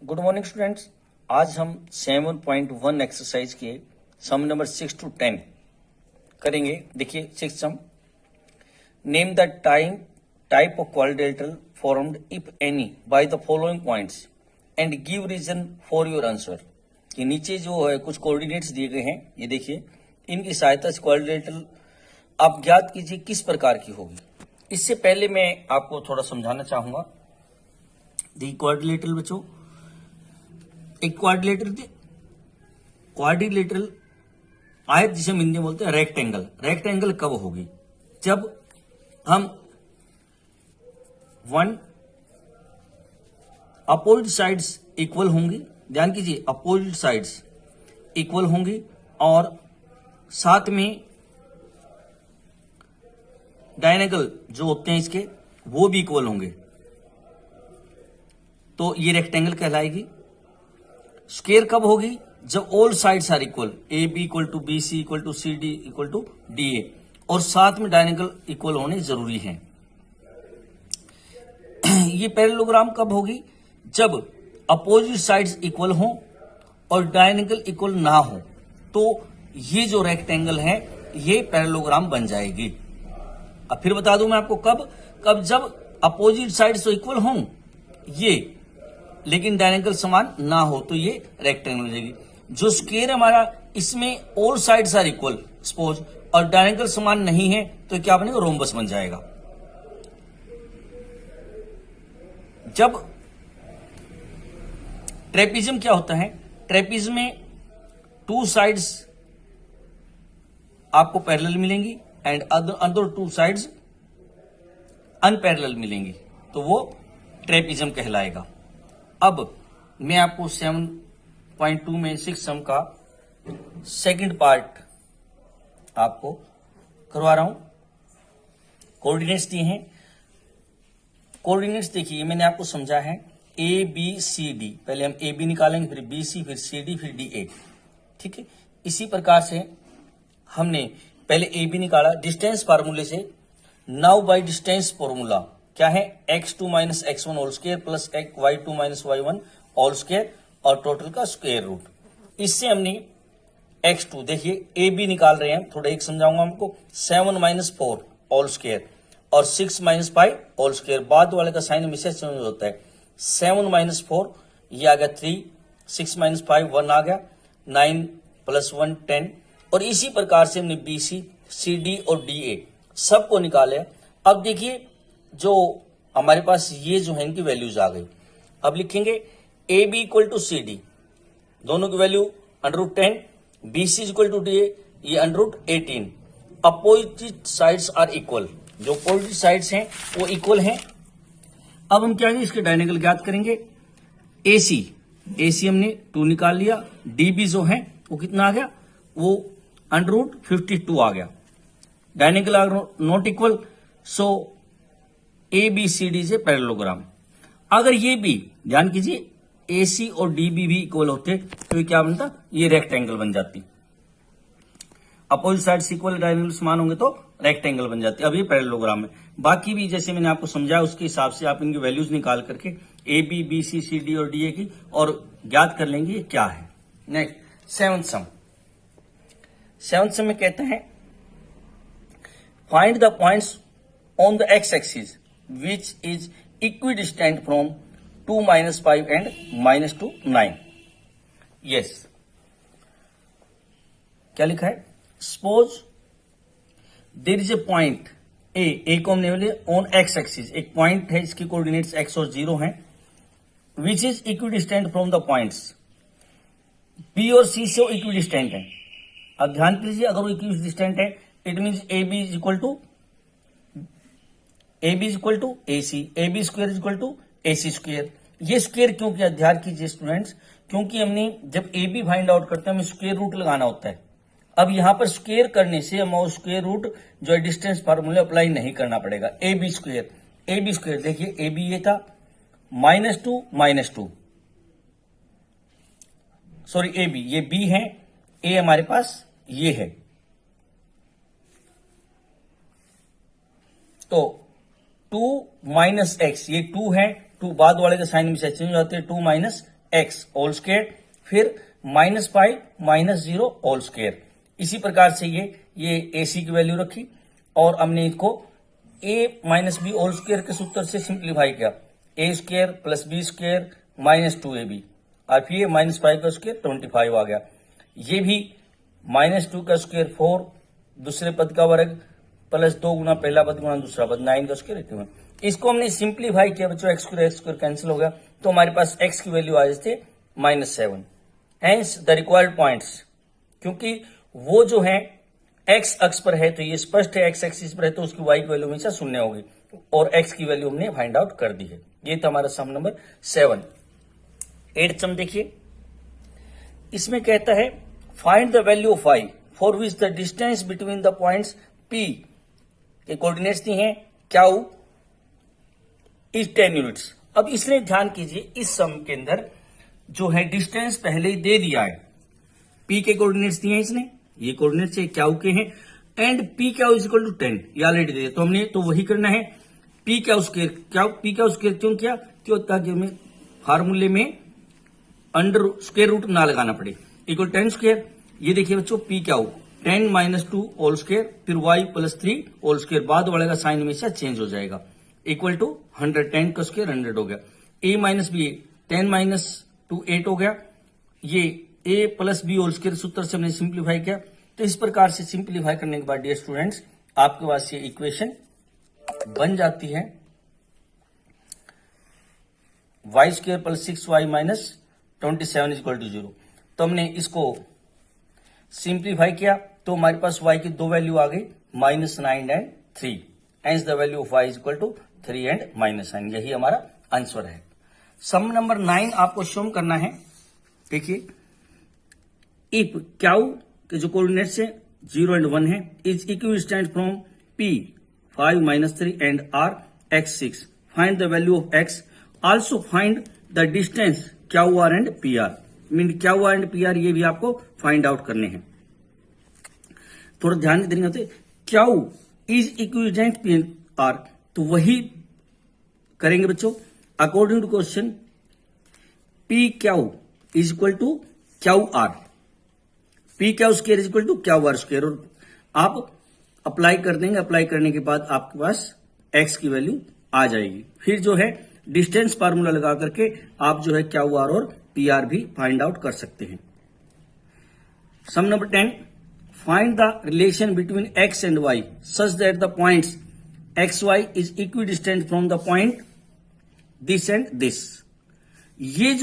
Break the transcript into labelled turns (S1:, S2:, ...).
S1: Good morning students. आज हम 7.1 exercise के सम नंबर 6 to 10 करेंगे। देखिए 6 sum. Name the type of quadrilateral formed if any by the following points and give reason for your answer. कि नीचे जो है कुछ कोऑर्डिनेट्स दिए गए हैं, ये देखिए, इनकी सहायता से क्वाड्रिलेटरल आप ज्ञात कीजिए किस प्रकार की होगी। इससे पहले मैं आपको थोड़ा समझाना चाहूंगा। देखिए क्वाड्रिलेटरल बच्चों, एक क्वाड्रिलेटरल आयत जिसे हम हिंदी में बोलते हैं रेक्टेंगल कब होगी? जब हम वन अपोजिट साइड्स इक्वल होंगी, ध्यान कीजिए अपोजिट साइड्स इक्वल होंगी और साथ में डायनेगल जो होते हैं इसके वो भी इक्वल होंगे, तो ये रेक्टेंगल कहलाएगी। स्क्वायर कब होगी? जब all sides are equal, A B equal to B, C equal to C, D equal to D A, और साथ में डायनेगल इक्वल होने जरूरी है। ये पैरेललोग्राम कब होगी? जब अपोजिट साइड्स इक्वल हो और डायनेगल इक्वल ना हो, तो ये जो रेक्टेंगल है ये पैरेललोग्राम बन जाएगी। अब फिर बता दूं मैं आपको कब जब अपोजिट साइड्स तो इक्वल हों ये, लेकिन डायनेगल समान ना हो, तो ये रेक्टेंगल हो जाएगी। जो स्क्वायर हमारा, इसमें all sides are equal suppose और डायनेगल समान नहीं है, तो क्या बनेगा? रोम्बस बन जाएगा। जब ट्रेपिज्म क्या होता है? ट्रेपिज्म में टू साइड्स आपको पैरेलल मिलेंगी and other two sides unparalleled मिलेंगी, तो वो ट्रेपिज्म कहलाएगा। अब मैं आपको 7.2 में 6 सम का सेकंड पार्ट आपको करवा रहा हूं। कोऑर्डिनेट्स दिए हैं। कोऑर्डिनेट्स देखिए, मैंने आपको समझा है ए बी सी डी, पहले हम ए बी निकालेंगे, फिर बी सी, फिर सी डी, फिर डी ए। ठीक है, इसी प्रकार से हमने पहले ए बी निकाला डिस्टेंस फार्मूले से। नाउ बाय डिस्टेंस फॉर्मूला क्या है? x2 minus x1 whole square plus y2 minus y1 whole square और टोटल का स्क्वायर रूट। इससे हमने x2, देखिए ए बी निकाल रहे हैं, थोड़ा एक समझाऊंगा हमको। 7 माइनस 4 होल स्क्वायर और 6 माइनस 5 होल स्क्वायर, बाद वाले का साइन हमेशा चेंज होता है। 7 माइनस 4 ये आ गया 3, 6 माइनस 5 1 आ गया, 9 प्लस 1 10, और इसी प्रकार से हमने बी सी, सी डी और डी ए सबको निकाले। अब देखिए जो हमारे पास ये जो है इनकी वैल्यूज आ गई। अब लिखेंगे A B equal to C D, दोनों की value √10, B C equal to D A, ये √18। अपोजिट साइड्स आर इक्वल, जो अपोजिट साइड्स हैं वो इक्वल हैं। अब हम क्या है इसके डायनेगल ज्ञात करेंगे। ए सी हमने 2 निकाल लिया, डी बी जो है वो कितना आ गया? वो √52 आ गया। Diagonal are not equal, so A B C D से पैरेललोग्राम। अगर ये भी ध्यान कीजिए ए सी और डी बी भी इक्वल होते तो ये क्या बनता? ये रेक्टेंगल बन जाती। अपोजिट साइड्स इक्वल, डायनेगल समान होंगे तो रेक्टेंगल बन जाती। अब ये पैरेललोग्राम है। बाकी भी जैसे मैंने आपको समझाया उसके हिसाब से आप इनकी वैल्यूज निकाल करके A B, B C, C D और डी ए की और ज्ञात कर लेंगे ये क्या है। नेक्स्ट 7th सम। 7th सम में कहते हैं find the points on the x axis which is equidistant from 2 minus 5 and minus 2 9। yes, क्या लिखा है? Suppose there is a point A को हमने बोले ऑन एक्स एक्सिस, एक पॉइंट है इसकी कोऑर्डिनेट्स x और 0 हैं, which is equidistant from the points b और c से इक्विडिस्टेंट है। अब ध्यान कीजिए, अगर वो इक्विडिस्टेंट है it mean A B is equal to A C, A B square is equal to A C square. ये स्क्वायर क्यों किया? ध्यान कीजिए स्टूडेंट्स, क्योंकि हमने जब ए बी फाइंड आउट करते हैं हमें स्क्वायर रूट लगाना होता है। अब यहां पर स्क्वायर करने से हमें स्क्वायर रूट जो है डिस्टेंस फार्मूले अप्लाई नहीं करना पड़ेगा। ए बी स्क्वायर देखिए ए बी ये था -2 सॉरी ए बी, ये बी है, ए हमारे पास ये है, तो 2 माइनस एक्स, ये 2 है, 2 बाद वाले के साइन में चेंज हो जाते हैं, 2 माइनस एक्स होल स्क्वायर, फिर -5 -0 होल स्क्वायर। इसी प्रकार से ये ए सी की वैल्यू रखी और हमने इसको a minus b whole square के सूत्र से सिंप्लीफाई किया, a square plus b square -2ab, और फिर -5 का स्क्वायर 25 आ गया। ये भी -2 का स्क्वायर 4 दूसरे पद का वर्ग प्लस 2 गुना पहला पद गुना दूसरा पद 9 का स्क्वायर 81। इसको हमने सिंप्लीफाई किया बच्चों, एक्स स्क्वायर कैंसिल हो गया, तो हमारे पास एक्स की वैल्यू आ जाती है -7। हेंस द रिक्वायर्ड पॉइंट्स, क्योंकि वो जो है एक्स अक्ष पर है तो ये स्पष्ट है, एक्स एक्सिस पर है तो उसकी वाई की वैल्यू हमेशा 0 होगी, और एक्स की वैल्यू हमने फाइंड आउट कर दी है। ये था हमारा सम नंबर 7। 8th सम देखिए, इसमें कहता है find the value of y for which the distance between the points P के कोऑर्डिनेट्स दी हैं क्यू इज 10 यूनिट्स। अब इसने ध्यान कीजिए, इस सम के अंदर जो है डिस्टेंस पहले ही दे दिया है, P के कोऑर्डिनेट्स दिए हैं इसने, ये कोऑर्डिनेट्स क्यू के हैं, and P Q is equal to 10, ये ऑलरेडी दे दिया, तो हमने तो वही करना है। P Q square, P Q square क्यों किया, क्यों, ताकि हमें फार्मूले में अंडर स्क्वायर रूट ना लगाना पड़े, इक्वल 10 स्क्वायर। ये देखिए बच्चों, P क्यू 10 -2 होल स्क्वायर, फिर y + 3 होल स्क्वायर, बाद वाले का साइन हमेशा चेंज हो जाएगा, इक्वल टू 100, 10 का स्क्वायर 100 हो गया। a माइनस बी 10 - 2 8 हो गया। ये a + b होल स्क्वायर सूत्र से हमने सिंप्लीफाई किया। तो इस प्रकार से सिंप्लीफाई करने के बाद डियर स्टूडेंट्स, आपके पास ये इक्वेशन बन जाती है y² + 6y - 27 = 0। तो हमने इसको सिंप्लीफाई किया तो हमारे पास y की दो वैल्यू आ गई, -9 and 3। Hence the value of y is equal to 3 and -9। यही हमारा आंसर है। सम नंबर 9 आपको शो करना है। देखिए, इफ क्यू के जो कोऑर्डिनेट्स है 0 एंड 1 है, is equidistant from P 5 - 3 and R x 6, find the value of x, also find the distance QR and PR। Mean QR and PR ये भी आपको फाइंड आउट करने हैं। थोड़ा ध्यान देने होते, क्यू इज इक्विवेलेंट PR, तो वही करेंगे बच्चों according to question. P Q is equal to QR, P Q square is equal to QR square, और आप अप्लाई कर देंगे। अप्लाई करने के बाद आपके पास x की वैल्यू आ जाएगी। फिर जो है डिस्टेंस फार्मूला लगा करके आप जो है QR और PR भी फाइंड आउट कर सकते हैं। Sum number 10, find the relation between x and y such that the points XY is equidistant from the point this and this. ये जो